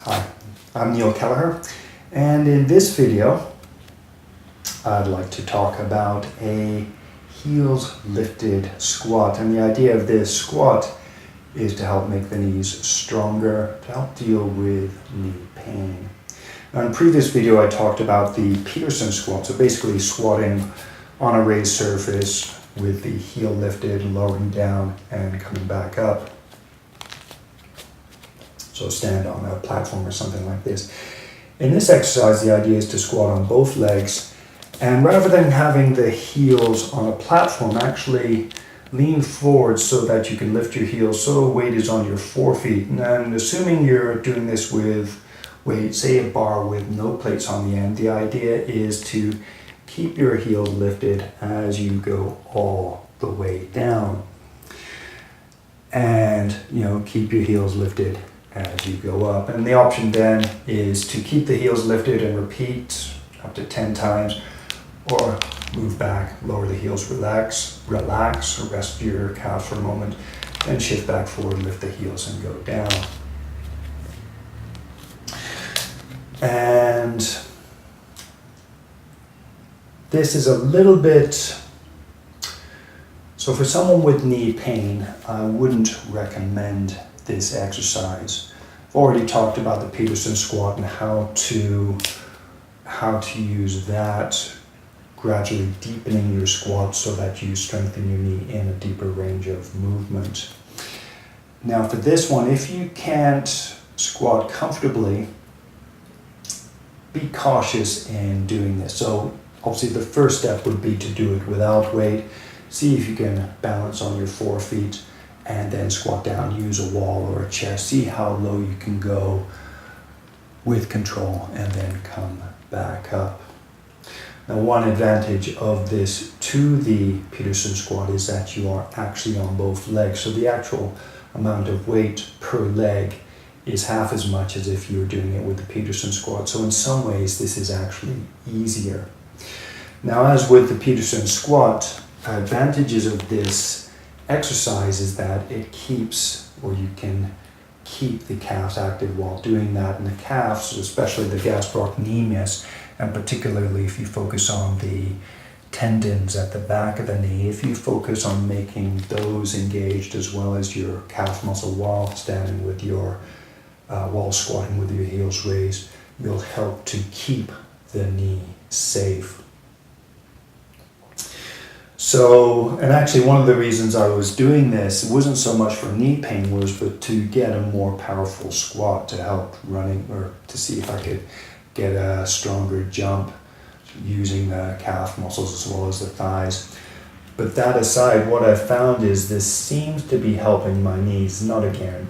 Hi, I'm Neil Kelleher, and in this video I'd like to talk about a heels lifted squat. And the idea of this squat is to help make the knees stronger, to help deal with knee pain. Now, in a previous video I talked about the Peterson squat, so basically squatting on a raised surface with the heel lifted, lowering down and coming back up. So stand on a platform or something like this. In this exercise, the idea is to squat on both legs, and rather than having the heels on a platform, actually lean forward so that you can lift your heels so the weight is on your forefeet. And assuming you're doing this with weight, say a bar with no plates on the end, the idea is to keep your heels lifted as you go all the way down. And, keep your heels lifted as you go up. And the option then is to keep the heels lifted and repeat up to 10 times, or move back, lower the heels, relax, or rest your calves for a moment, then shift back forward, lift the heels and go down. And this is a little bit, so for someone with knee pain, I wouldn't recommend this exercise. I've already talked about the Peterson squat and how to use that, gradually deepening your squat so that you strengthen your knee in a deeper range of movement. Now for this one, if you can't squat comfortably, be cautious in doing this. So obviously the first step would be to do it without weight. See if you can balance on your forefeet and then squat down, use a wall or a chair. See how low you can go with control and then come back up. Now, one advantage of this to the Peterson squat is that you are actually on both legs. So the actual amount of weight per leg is half as much as if you were doing it with the Peterson squat. So in some ways, this is actually easier. Now, as with the Peterson squat, advantages of this exercise is that it keeps, or you can keep the calves active while doing that. And the calves, especially the gastrocnemius, and particularly if you focus on the tendons at the back of the knee, if you focus on making those engaged as well as your calf muscle while standing with your, while squatting with your heels raised, will help to keep the knee safe. So, and actually one of the reasons I was doing this, it wasn't so much for knee pain, but to get a more powerful squat to help running, or to see if I could get a stronger jump using the calf muscles as well as the thighs. But that aside, what I've found is this seems to be helping my knees. Not again,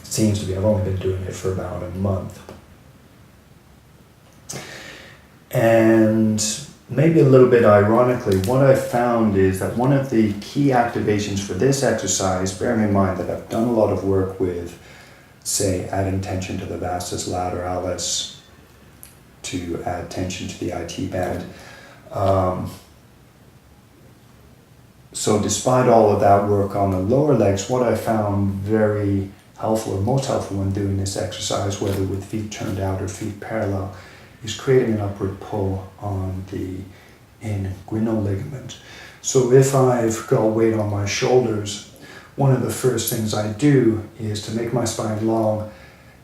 seems to be. I've only been doing it for about a month. And maybe a little bit ironically, what I've found is that one of the key activations for this exercise, bearing in mind that I've done a lot of work with, say, adding tension to the vastus lateralis, to add tension to the IT band. So despite all of that work on the lower legs, what I found very helpful, or most helpful when doing this exercise, whether with feet turned out or feet parallel, is creating an upward pull on the inguinal ligament. So if I've got weight on my shoulders, one of the first things I do is to make my spine long,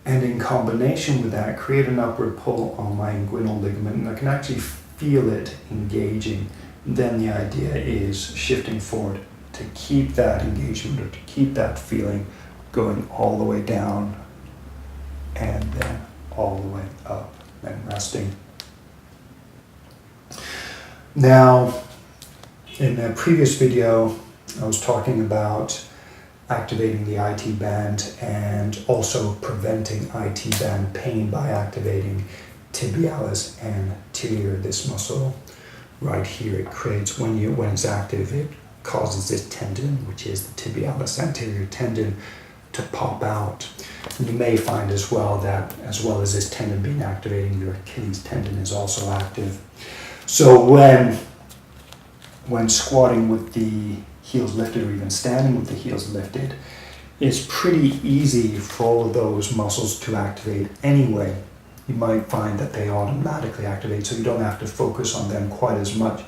and in combination with that, create an upward pull on my inguinal ligament, and I can actually feel it engaging. And then the idea is shifting forward to keep that engagement, or to keep that feeling going all the way down and then all the way up and resting. Now, in the previous video, I was talking about activating the IT band and also preventing IT band pain by activating tibialis anterior. This muscle right here, it creates, when it's active, it causes this tendon, which is the tibialis anterior tendon, to pop out. And you may find as well that, as well as this tendon being activating, your Achilles tendon is also active. So when squatting with the heels lifted, or even standing with the heels lifted, it's pretty easy for all of those muscles to activate anyway. You might find that they automatically activate, so you don't have to focus on them quite as much.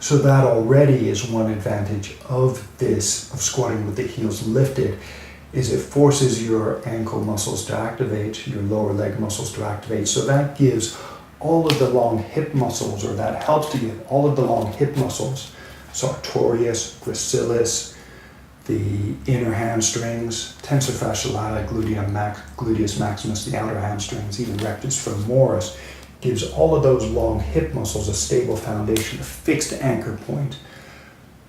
So that already is one advantage of this, of squatting with the heels lifted, is it forces your ankle muscles to activate, your lower leg muscles to activate. So that gives all of the long hip muscles, or that helps to give all of the long hip muscles, sartorius, gracilis, the inner hamstrings, tensor fasciae lati, gluteus maximus, the outer hamstrings, even rectus femoris, gives all of those long hip muscles a stable foundation, a fixed anchor point,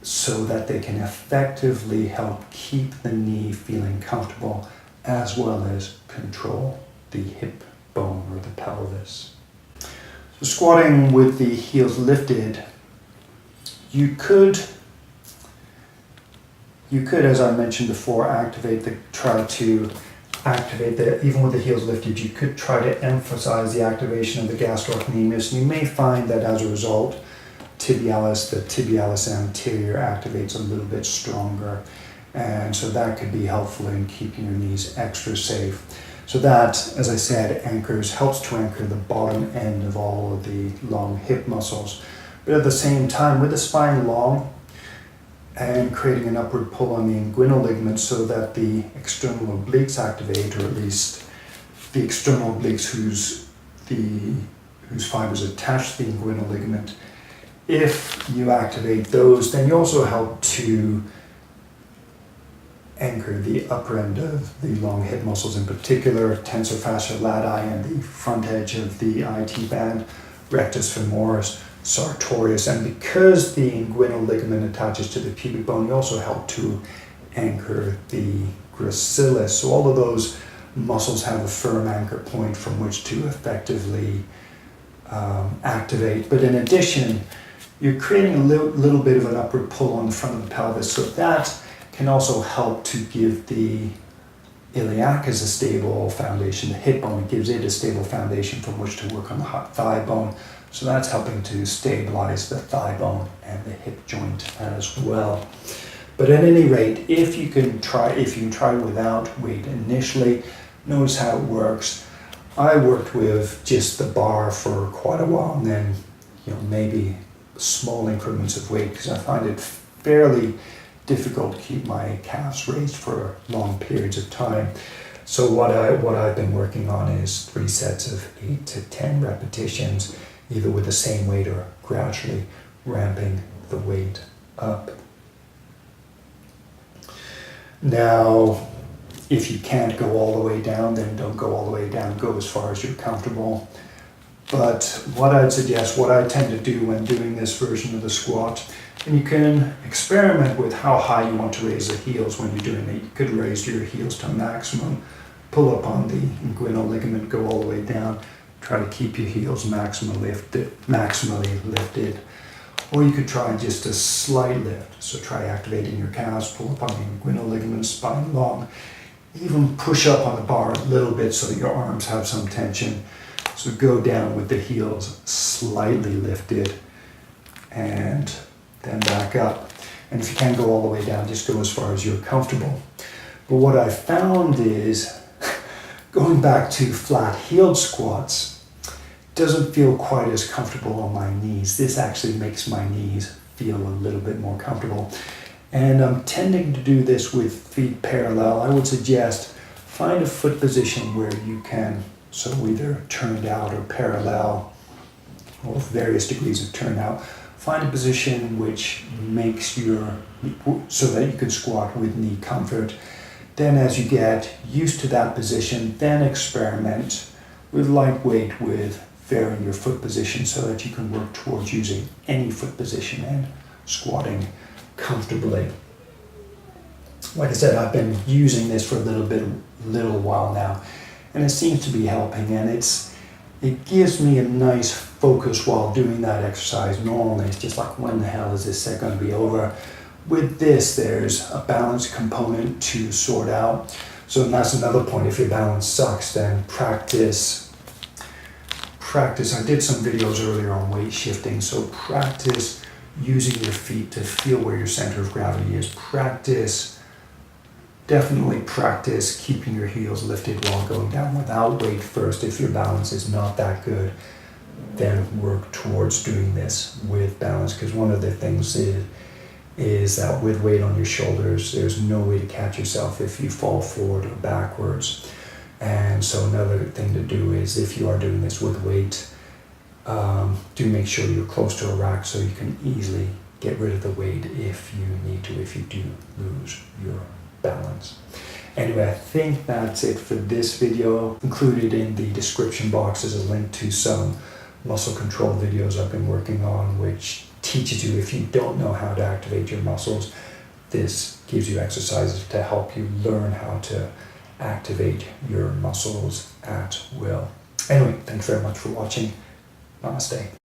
so that they can effectively help keep the knee feeling comfortable, as well as control the hip bone or the pelvis. So squatting with the heels lifted, you could, as I mentioned before, even with the heels lifted, you could try to emphasize the activation of the gastrocnemius. You may find that as a result, the tibialis anterior activates a little bit stronger. And so that could be helpful in keeping your knees extra safe. So that, as I said, helps to anchor the bottom end of all of the long hip muscles. But at the same time, with the spine long, and creating an upward pull on the inguinal ligament so that the external obliques activate, or at least the external obliques whose fibers attach to the inguinal ligament. If you activate those, then you also help to anchor the upper end of the long hip muscles, in particular tensor fasciae lati and the front edge of the IT band, rectus femoris, sartorius, and because the inguinal ligament attaches to the pubic bone, you also help to anchor the gracilis. So all of those muscles have a firm anchor point from which to effectively activate. But in addition, you're creating a little bit of an upward pull on the front of the pelvis, so that can also help to give the iliacus a stable foundation, the hip bone. It gives it a stable foundation from which to work on the thigh bone. So that's helping to stabilize the thigh bone and the hip joint as well. But at any rate, if you can try without weight initially, notice how it works. I worked with just the bar for quite a while, and then maybe small increments of weight, because I find it fairly difficult to keep my calves raised for long periods of time. So what I've been working on is 3 sets of 8 to 10 repetitions, either with the same weight or gradually ramping the weight up. Now, if you can't go all the way down, then don't go all the way down. Go as far as you're comfortable. But what I tend to do when doing this version of the squat, and you can experiment with how high you want to raise the heels when you're doing it. You could raise your heels to maximum, pull up on the inguinal ligament, go all the way down, try to keep your heels maximally lifted. Or you could try just a slight lift. So try activating your calves, pull up on the inguinal ligament, spine long. Even push up on the bar a little bit so that your arms have some tension. So go down with the heels slightly lifted and then back up. And if you can't go all the way down, just go as far as you're comfortable. But what I found is going back to flat-heeled squats doesn't feel quite as comfortable on my knees. This actually makes my knees feel a little bit more comfortable. And I'm tending to do this with feet parallel. I would suggest find a foot position where you can, so either turned out or parallel, or various degrees of turnout. Find a position which makes so that you can squat with knee comfort. Then as you get used to that position, then experiment with light weight with varying your foot position so that you can work towards using any foot position and squatting comfortably. Like I said, I've been using this for a little while now, and it seems to be helping, and it gives me a nice focus while doing that exercise. Normally it's just like, when the hell is this set going to be over? With this, there's a balance component to sort out. So that's another point. If your balance sucks, then practice. I did some videos earlier on weight shifting, so practice using your feet to feel where your center of gravity is. Practice definitely practice keeping your heels lifted while going down without weight first. If your balance is not that good, then work towards doing this with balance, because one of the things is that with weight on your shoulders, there's no way to catch yourself if you fall forward or backwards. And so another thing to do is, if you are doing this with weight, do make sure you're close to a rack so you can easily get rid of the weight if you need to, if you do lose your balance. Anyway, I think that's it for this video. Included in the description box is a link to some muscle control videos I've been working on, which teaches you, if you don't know how to activate your muscles, this gives you exercises to help you learn how to activate your muscles at will. Anyway, thanks very much for watching. Namaste.